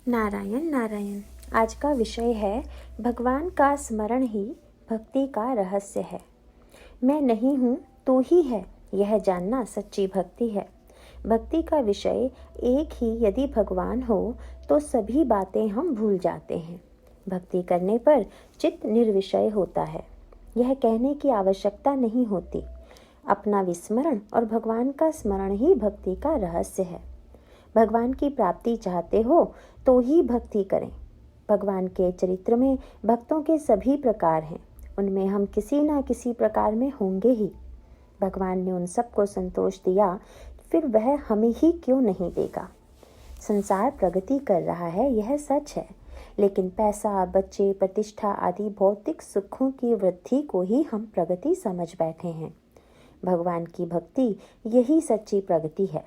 नारायण नारायण। आज का विषय है भगवान का स्मरण ही भक्ति का रहस्य है। मैं नहीं हूँ तू ही है, यह जानना सच्ची भक्ति है। भक्ति का विषय एक ही यदि भगवान हो तो सभी बातें हम भूल जाते हैं। भक्ति करने पर चित्त निर्विषय होता है। यह कहने की आवश्यकता नहीं होती। अपना विस्मरण और भगवान का स्मरण ही भक्ति का रहस्य है। भगवान की प्राप्ति चाहते हो तो ही भक्ति करें। भगवान के चरित्र में भक्तों के सभी प्रकार हैं, उनमें हम किसी न किसी प्रकार में होंगे ही। भगवान ने उन सबको संतोष दिया, फिर वह हमें ही क्यों नहीं देगा। संसार प्रगति कर रहा है, यह सच है, लेकिन पैसा, बच्चे, प्रतिष्ठा आदि भौतिक सुखों की वृद्धि को ही हम प्रगति समझ बैठे हैं। भगवान की भक्ति यही सच्ची प्रगति है।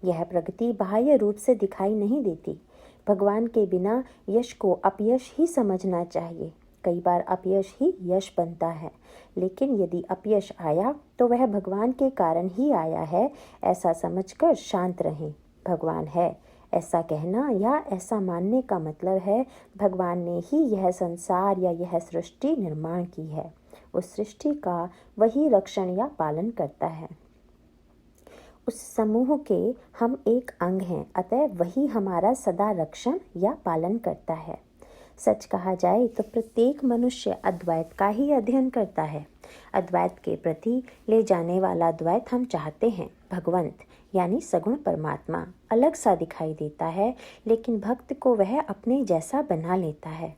यह प्रगति बाह्य रूप से दिखाई नहीं देती। भगवान के बिना यश को अपयश ही समझना चाहिए। कई बार अपयश ही यश बनता है, लेकिन यदि अपयश आया तो वह भगवान के कारण ही आया है, ऐसा समझकर शांत रहें। भगवान है ऐसा कहना या ऐसा मानने का मतलब है भगवान ने ही यह संसार या यह सृष्टि निर्माण की है। उस सृष्टि का वही रक्षण या पालन करता है। उस समूह के हम एक अंग हैं, अतः वही हमारा सदा रक्षण या पालन करता है। सच कहा जाए तो प्रत्येक मनुष्य अद्वैत का ही अध्ययन करता है। अद्वैत के प्रति ले जाने वाला द्वैत हम चाहते हैं। भगवंत यानी सगुण परमात्मा अलग सा दिखाई देता है, लेकिन भक्त को वह अपने जैसा बना लेता है।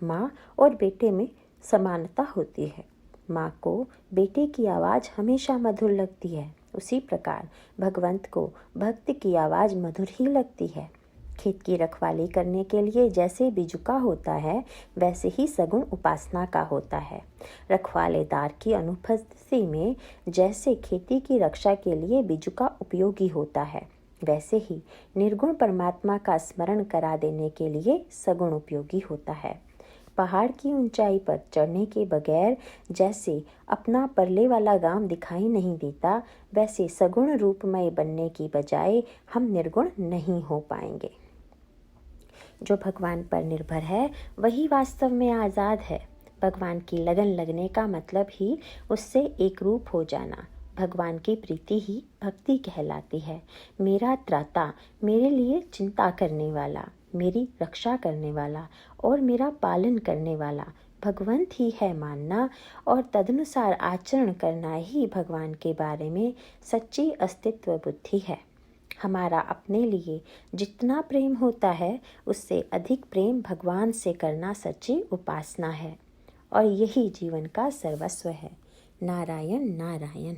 माँ और बेटे में समानता होती है। माँ को बेटे की आवाज़ हमेशा मधुर लगती है, उसी प्रकार भगवंत को भक्त की आवाज़ मधुर ही लगती है। खेत की रखवाली करने के लिए जैसे बिजुका होता है, वैसे ही सगुण उपासना का होता है। रखवालेदार की अनुपस्थिति में जैसे खेती की रक्षा के लिए बिजुका उपयोगी होता है, वैसे ही निर्गुण परमात्मा का स्मरण करा देने के लिए सगुण उपयोगी होता है। पहाड़ की ऊंचाई पर चढ़ने के बगैर जैसे अपना परले वाला गांव दिखाई नहीं देता, वैसे सगुण रूपमय बनने की बजाय हम निर्गुण नहीं हो पाएंगे। जो भगवान पर निर्भर है वही वास्तव में आज़ाद है। भगवान की लगन लगने का मतलब ही उससे एक रूप हो जाना। भगवान की प्रीति ही भक्ति कहलाती है। मेरा त्राता, मेरे लिए चिंता करने वाला, मेरी रक्षा करने वाला और मेरा पालन करने वाला भगवंत ही है मानना और तदनुसार आचरण करना ही भगवान के बारे में सच्ची अस्तित्व बुद्धि है। हमारा अपने लिए जितना प्रेम होता है, उससे अधिक प्रेम भगवान से करना सच्ची उपासना है, और यही जीवन का सर्वस्व है। नारायण नारायण।